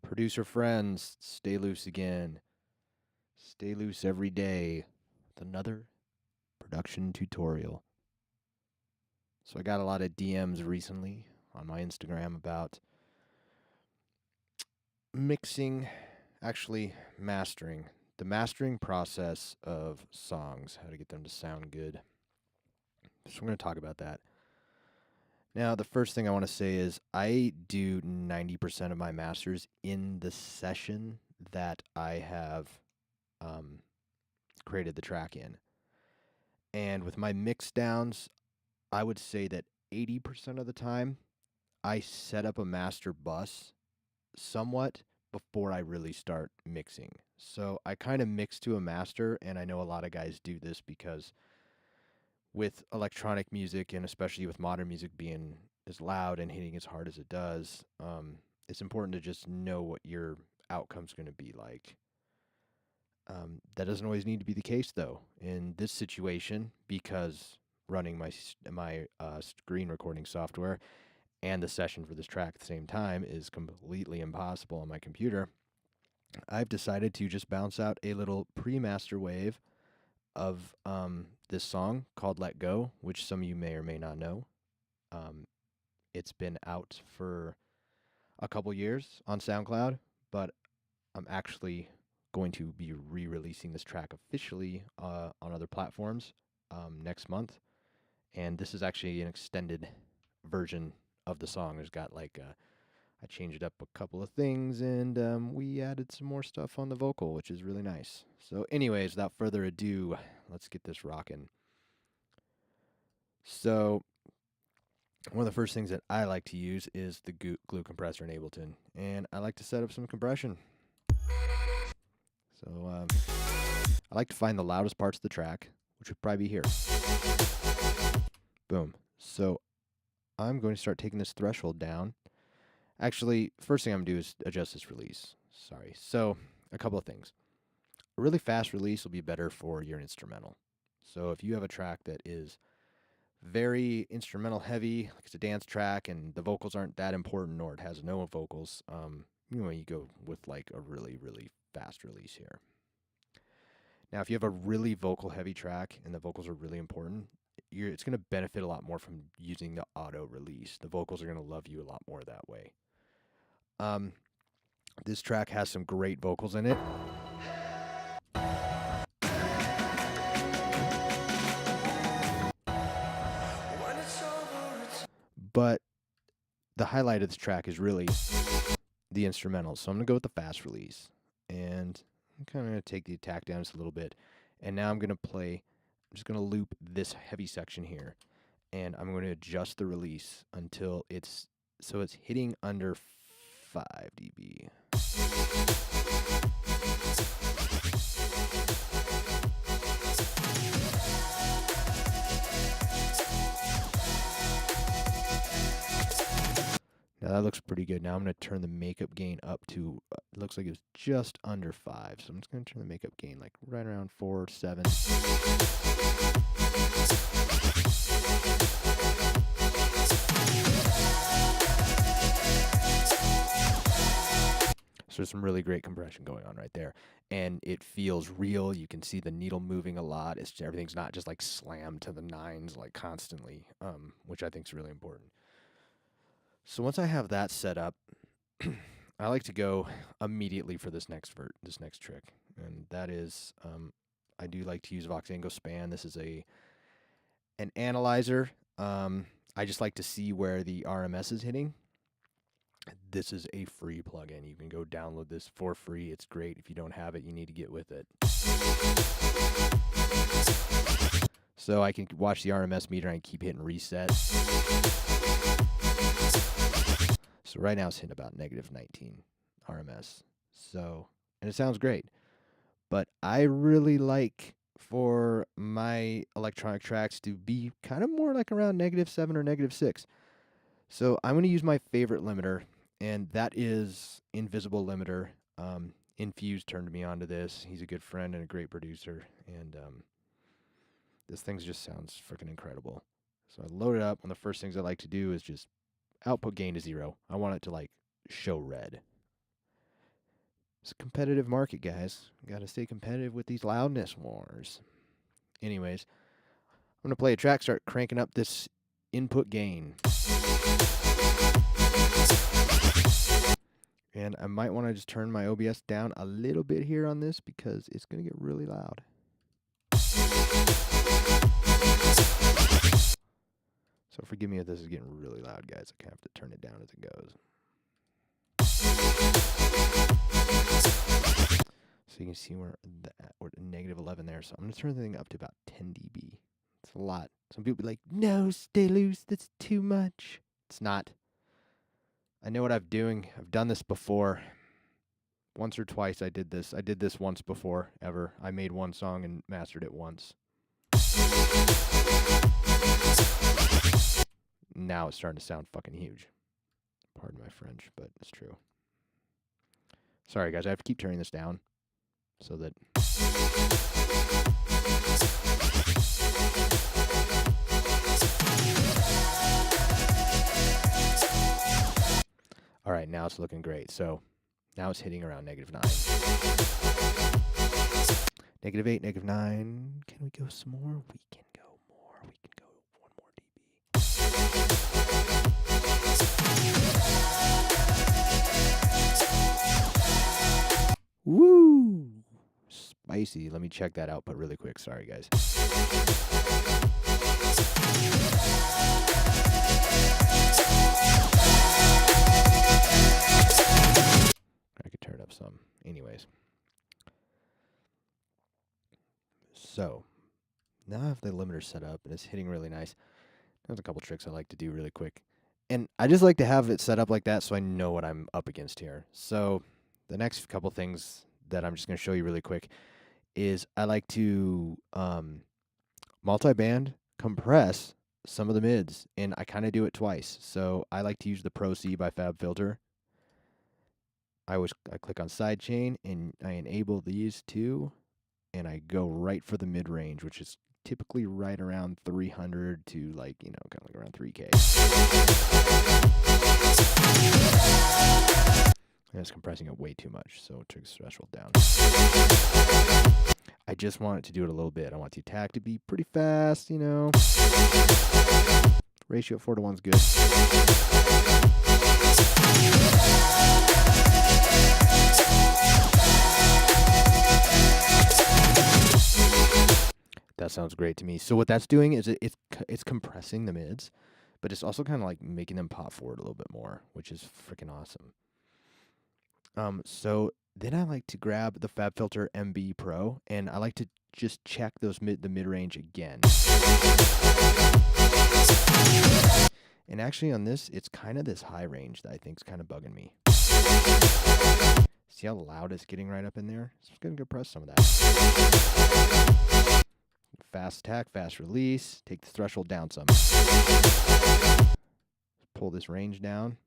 Producer friends, stay loose again. Stay loose every day with another production tutorial. So I got a lot of DMs recently on my Instagram about mixing, actually mastering, the mastering process of songs, how to get them to sound good. So we're going to talk about that. Now, the first thing I want to say is I do 90% of my masters in the session that I have created the track in. And with my mix downs, I would say that 80% of the time I set up a master bus somewhat before I really start mixing. So I kind of mix to a master, and I know a lot of guys do this because with electronic music and especially with modern music being as loud and hitting as hard as it does, it's important to just know what your outcome's going to be like. That doesn't always need to be the case, though. In this situation, because running my screen recording software and the session for this track at the same time is completely impossible on my computer, I've decided to just bounce out a little pre-master wave of this song called Let Go, which some of you may or may not know. It's been out for a couple years on SoundCloud, but I'm actually going to be re-releasing this track officially on other platforms next month. And this is actually an extended version of the song. There's got I changed up a couple of things, and we added some more stuff on the vocal, which is really nice. So anyways, without further ado, let's get this rocking. So one of the first things that I like to use is the glue compressor in Ableton, and I like to set up some compression. So I like to find the loudest parts of the track, which would probably be here. Boom. So I'm going to start taking this threshold down. Actually, first thing I'm going to do is adjust this release. Sorry. So a couple of things. A really fast release will be better for your instrumental. So if you have a track that is very instrumental heavy, like it's a dance track and the vocals aren't that important or it has no vocals, you go with like a really, really fast release here. Now, if you have a really vocal heavy track and the vocals are really important, it's going to benefit a lot more from using the auto release. The vocals are going to love you a lot more that way. This track has some great vocals in it. But the highlight of this track is really the instrumentals. So I'm going to go with the fast release. And I'm kind of going to take the attack down just a little bit. And now I'm just going to loop this heavy section here. And I'm going to adjust the release until it's hitting under 5 dB. Now that looks pretty good. Now I'm going to turn the makeup gain up to, it looks like it's just under 5. So I'm just going to turn the makeup gain like right around 4, 7. So there's some really great compression going on right there. And it feels real. You can see the needle moving a lot. Everything's not just like slammed to the nines like constantly, which I think is really important. So once I have that set up, I like to go immediately for this next trick. And that is, I do like to use Voxengo Span. This is an analyzer. I just like to see where the RMS is hitting. This is a free plugin. You can go download this for free. It's great. If you don't have it, you need to get with it. So I can watch the RMS meter and keep hitting reset. So right now it's hitting about -19 RMS. So, and it sounds great. But I really like for my electronic tracks to be kind of more like around -7 or -6. So I'm going to use my favorite limiter, and that is Invisible Limiter. Infuse turned me onto this. He's a good friend and a great producer, and this thing just sounds freaking incredible. So I load it up. One of the first things I like to do is just output gain to 0. I want it to like show red. It's a competitive market, guys. Got to stay competitive with these loudness wars. Anyways, I'm going to play a track, start cranking up this input gain. And I might want to just turn my OBS down a little bit here on this because it's going to get really loud. So forgive me if this is getting really loud, guys. I kind of have to turn it down as it goes. So you can see we're at negative 11 there. So I'm going to turn the thing up to about 10 dB. It's a lot. Some people be like, no, stay loose. That's too much. It's not. I know what I'm doing. I've done this before. Once or twice I did this. I did this once before, ever. I made one song and mastered it once. Now it's starting to sound fucking huge. Pardon my French, but it's true. Sorry, guys. I have to keep turning this down so that... All right, now it's looking great. So now it's hitting around -9. -8, -9. Can we go some more? We can go more. We can go 1 more dB. Woo! Spicy. Let me check that output really quick. Sorry, guys. I could turn it up some. Anyways. So, now I have the limiter set up, and it's hitting really nice. There's a couple tricks I like to do really quick. And I just like to have it set up like that so I know what I'm up against here. So, the next couple things that I'm just going to show you really quick is I like to multi-band compress some of the mids, and I kind of do it twice. So, I like to use the Pro C by FabFilter. I click on sidechain, and I enable these two. And I go right for the mid-range, which is typically right around 300 to kind of like around 3K. And it's compressing it way too much, so it takes the threshold down. I just want it to do it a little bit. I want the attack to be pretty fast, Ratio 4:1 is good. That sounds great to me. So what that's doing is it's compressing the mids, but it's also kind of like making them pop forward a little bit more, which is freaking awesome. So then I like to grab the FabFilter MB Pro, and I like to just check the mid-range again. And actually on this, it's kind of this high range that I think is kind of bugging me. See how loud it's getting right up in there? So I'm going to compress some of that. Fast attack, fast release. Take the threshold down some. Pull this range down.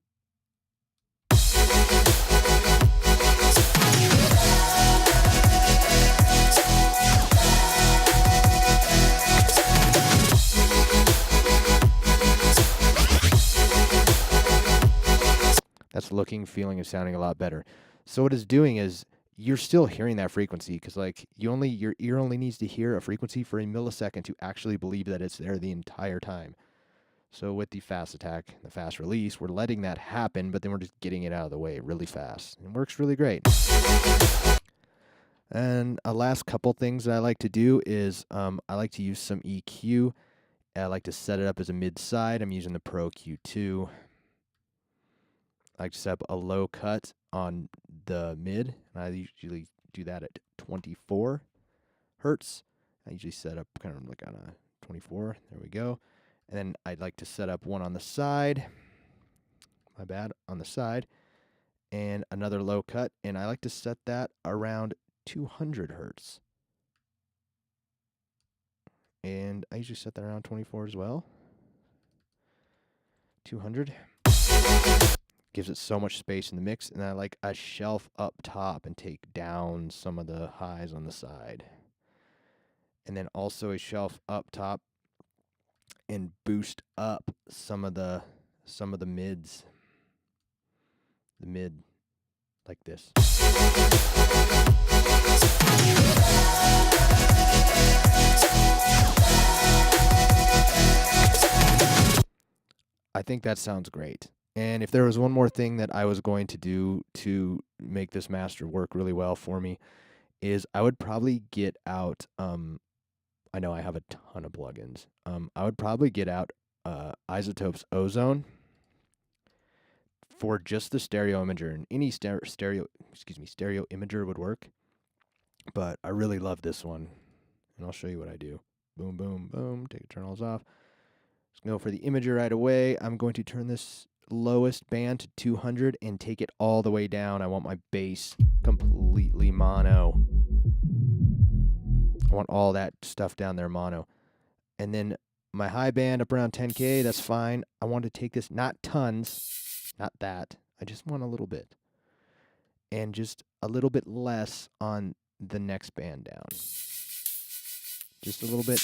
That's looking, feeling, and sounding a lot better. So what it's doing is you're still hearing that frequency because your ear only needs to hear a frequency for a millisecond to actually believe that it's there the entire time. So with the fast attack, the fast release, we're letting that happen, but then we're just getting it out of the way really fast. It works really great. And a last couple things that I like to do is I like to use some EQ. I like to set it up as a mid-side. I'm using the Pro Q2. I like to set up a low cut on the mid, and I usually do that at 24 hertz. I usually set up kind of like on a 24. There we go. And then I'd like to set up one on the side. My bad, on the side. And another low cut, and I like to set that around 200 hertz. And I usually set that around 24 as well. 200. Gives it so much space in the mix, and I like a shelf up top and take down some of the highs on the side. And then also a shelf up top and boost up some of the mids. The mid like this. I think that sounds great. And if there was one more thing that I was going to do to make this master work really well for me, is I would probably get out. I know I have a ton of plugins. I would probably get out Isotope's Ozone for just the stereo imager, and any stereo imager would work. But I really love this one, and I'll show you what I do. Boom, boom, boom. Take internals off. Let's go for the imager right away. I'm going to turn this lowest band to 200 and take it all the way down. I want my bass completely mono. I want all that stuff down there mono. And then my high band up around 10K, that's fine. I want to take this, not tons, not that. I just want a little bit. And just a little bit less on the next band down. Just a little bit.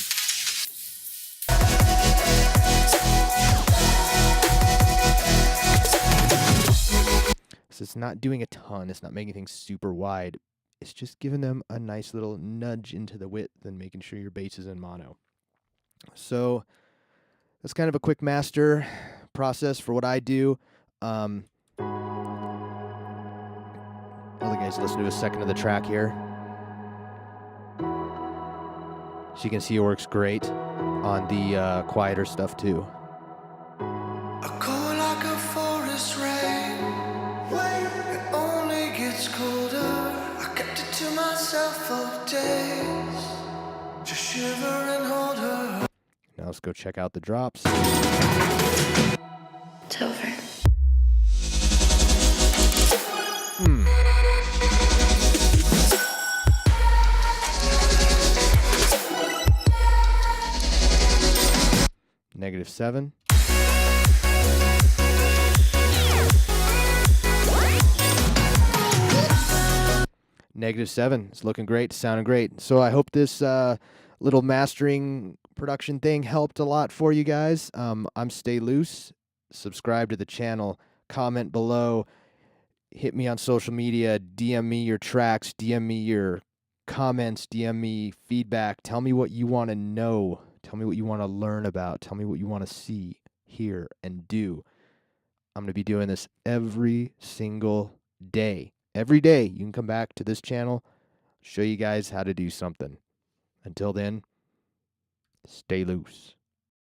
So it's not doing a ton. It's not making things super wide. It's just giving them a nice little nudge into the width and making sure your bass is in mono. So that's kind of a quick master process for what I do. I'll let you guys listen to a second of the track here. So you can see it works great on the quieter stuff too. I go like a forest rain. It only gets colder. I kept it to myself for days. Just shiver and hold her. Now let's go check out the drops. It's over. -7. -7. It's looking great, sounding great. So I hope this little mastering production thing helped a lot for you guys. I'm Stay Loose. Subscribe to the channel. Comment below. Hit me on social media. DM me your tracks. DM me your comments. DM me feedback. Tell me what you want to know. Tell me what you want to learn about. Tell me what you want to see, hear, and do. I'm going to be doing this every single day. Every day you can come back to this channel, show you guys how to do something. Until then, stay loose.